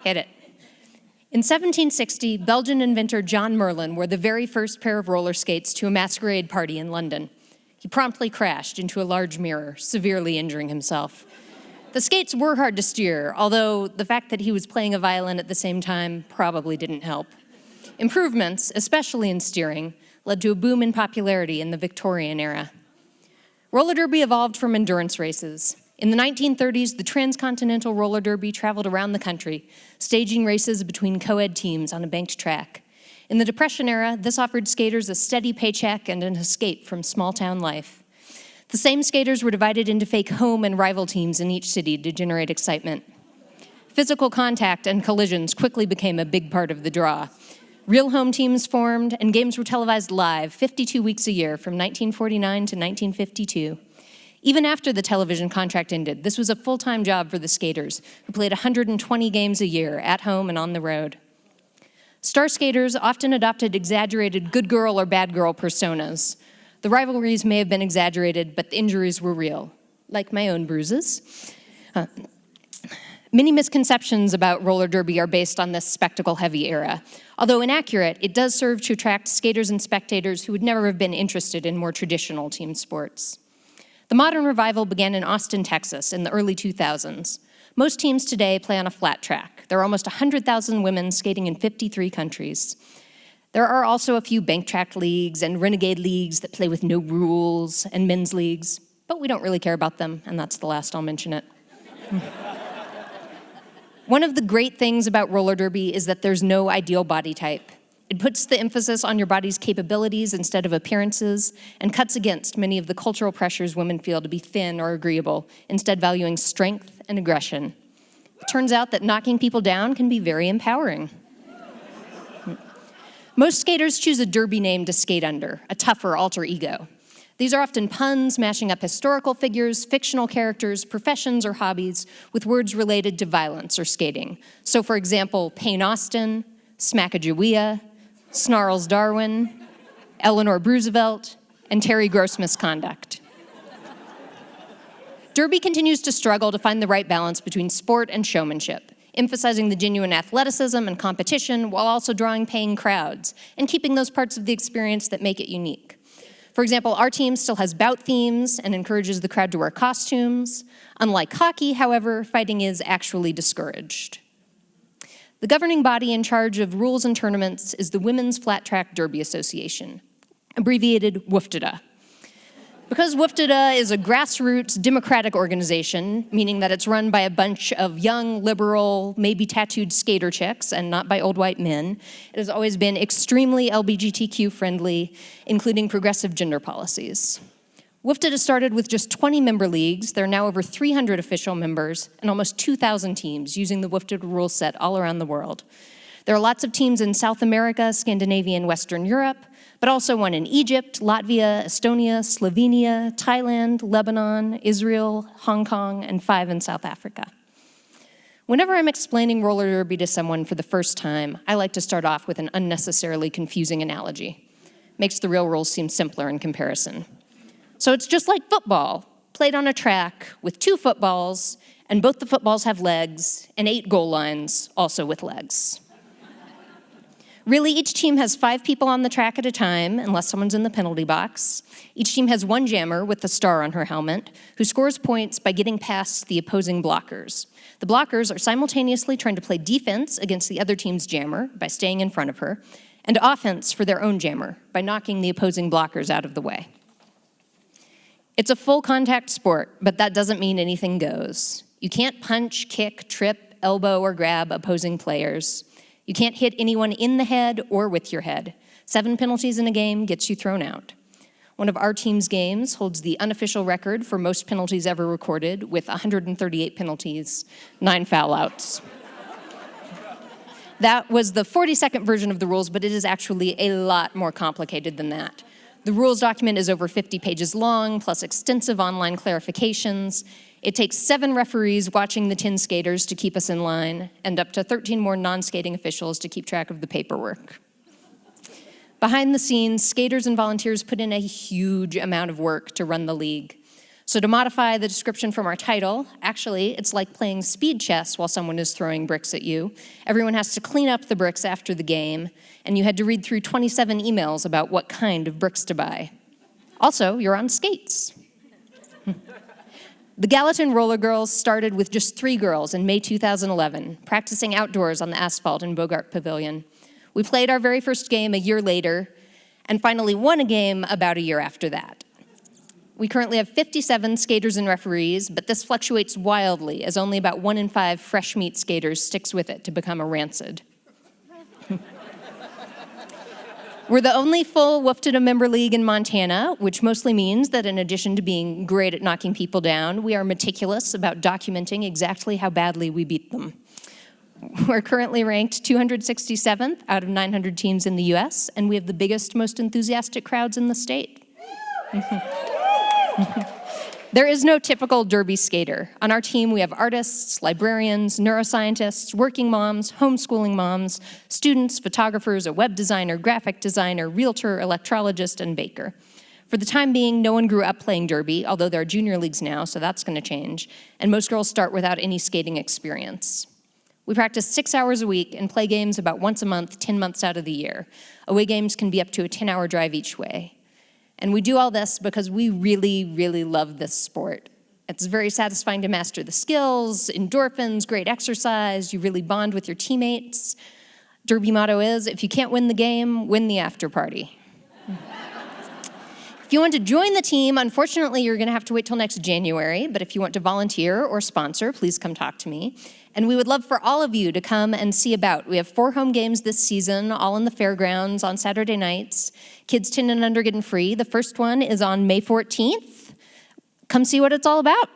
Hit it. In 1760, Belgian inventor John Merlin wore the very first pair of roller skates to a masquerade party in London. He promptly crashed into a large mirror, severely injuring himself. The skates were hard to steer, although the fact that he was playing a violin at the same time probably didn't help. Improvements, especially in steering, led to a boom in popularity in the Victorian era. Roller derby evolved from endurance races. In the 1930s, the transcontinental roller derby traveled around the country, staging races between co-ed teams on a banked track. In the Depression era, this offered skaters a steady paycheck and an escape from small-town life. The same skaters were divided into fake home and rival teams in each city to generate excitement. Physical contact and collisions quickly became a big part of the draw. Real home teams formed, and games were televised live 52 weeks a year from 1949 to 1952. Even after the television contract ended, this was a full-time job for the skaters, who played 120 games a year at home and on the road. Star skaters often adopted exaggerated good girl or bad girl personas. The rivalries may have been exaggerated, but the injuries were real, like my own bruises. Many misconceptions about roller derby are based on this spectacle-heavy era. Although inaccurate, it does serve to attract skaters and spectators who would never have been interested in more traditional team sports. The modern revival began in Austin, Texas in the early 2000s. Most teams today play on a flat track. There are almost 100,000 women skating in 53 countries. There are also a few bank track leagues and renegade leagues that play with no rules, and men's leagues, but we don't really care about them, and that's the last I'll mention it. One of the great things about roller derby is that there's no ideal body type. It puts the emphasis on your body's capabilities instead of appearances and cuts against many of the cultural pressures women feel to be thin or agreeable, instead valuing strength and aggression. It turns out that knocking people down can be very empowering. Most skaters choose a derby name to skate under, a tougher alter ego. These are often puns mashing up historical figures, fictional characters, professions, or hobbies with words related to violence or skating. So for example, Payne Austin, Smackajawea, Snarls Darwin, Eleanor Roosevelt, and Terry Gross misconduct. Derby continues to struggle to find the right balance between sport and showmanship, emphasizing the genuine athleticism and competition while also drawing paying crowds and keeping those parts of the experience that make it unique. For example, our team still has bout themes and encourages the crowd to wear costumes. Unlike hockey, however, fighting is actually discouraged. The governing body in charge of rules and tournaments is the Women's Flat Track Derby Association, abbreviated WFTDA. Because WFTDA is a grassroots democratic organization, meaning that it's run by a bunch of young, liberal, maybe tattooed skater chicks and not by old white men, it has always been extremely LGBTQ friendly, including progressive gender policies. WFTDA started with just 20 member leagues. There are now over 300 official members and almost 2,000 teams using the WFTDA rule set all around the world. There are lots of teams in South America, Scandinavia, and Western Europe, but also one in Egypt, Latvia, Estonia, Slovenia, Thailand, Lebanon, Israel, Hong Kong, and 5 in South Africa. Whenever I'm explaining roller derby to someone for the first time, I like to start off with an unnecessarily confusing analogy. Makes the real rules seem simpler in comparison. So it's just like football, played on a track with 2 footballs, and both the footballs have legs, and 8 goal lines, also with legs. Really, each team has 5 people on the track at a time, unless someone's in the penalty box. Each team has one jammer with the star on her helmet, who scores points by getting past the opposing blockers. The blockers are simultaneously trying to play defense against the other team's jammer by staying in front of her, and offense for their own jammer by knocking the opposing blockers out of the way. It's a full contact sport, but that doesn't mean anything goes. You can't punch, kick, trip, elbow, or grab opposing players. You can't hit anyone in the head or with your head. 7 penalties in a game gets you thrown out. One of our team's games holds the unofficial record for most penalties ever recorded with 138 penalties, 9 foul outs. That was the 42nd version of the rules, but it is actually a lot more complicated than that. The rules document is over 50 pages long, plus extensive online clarifications. It takes 7 referees watching the 10 skaters to keep us in line, and up to 13 more non-skating officials to keep track of the paperwork. Behind the scenes, skaters and volunteers put in a huge amount of work to run the league. So to modify the description from our title, actually, it's like playing speed chess while someone is throwing bricks at you. Everyone has to clean up the bricks after the game, and you had to read through 27 emails about what kind of bricks to buy. Also, you're on skates. The Gallatin Roller Girls started with just 3 girls in May 2011, practicing outdoors on the asphalt in Bogart Pavilion. We played our very first game a year later, and finally won a game about a year after that. We currently have 57 skaters and referees, but this fluctuates wildly as only about 1 in 5 fresh meat skaters sticks with it to become a rancid. We're the only full WFTDA member league in Montana, which mostly means that in addition to being great at knocking people down, we are meticulous about documenting exactly how badly we beat them. We're currently ranked 267th out of 900 teams in the US, and we have the biggest, most enthusiastic crowds in the state. There is no typical derby skater. On our team, we have artists, librarians, neuroscientists, working moms, homeschooling moms, students, photographers, a web designer, graphic designer, realtor, electrologist, and baker. For the time being, no one grew up playing derby, although there are junior leagues now, so that's going to change, and most girls start without any skating experience. We practice 6 hours a week and play games about once a month, 10 months out of the year. Away games can be up to a 10-hour drive each way. And we do all this because we really, really love this sport. It's very satisfying to master the skills, endorphins, great exercise, you really bond with your teammates. Derby motto is, if you can't win the game, win the after party. If you want to join the team, unfortunately, you're going to have to wait till next January, but if you want to volunteer or sponsor, please come talk to me. And we would love for all of you to come and see about. We have 4 home games this season, all in the fairgrounds on Saturday nights. Kids 10 and under getting free. The first one is on May 14th. Come see what it's all about.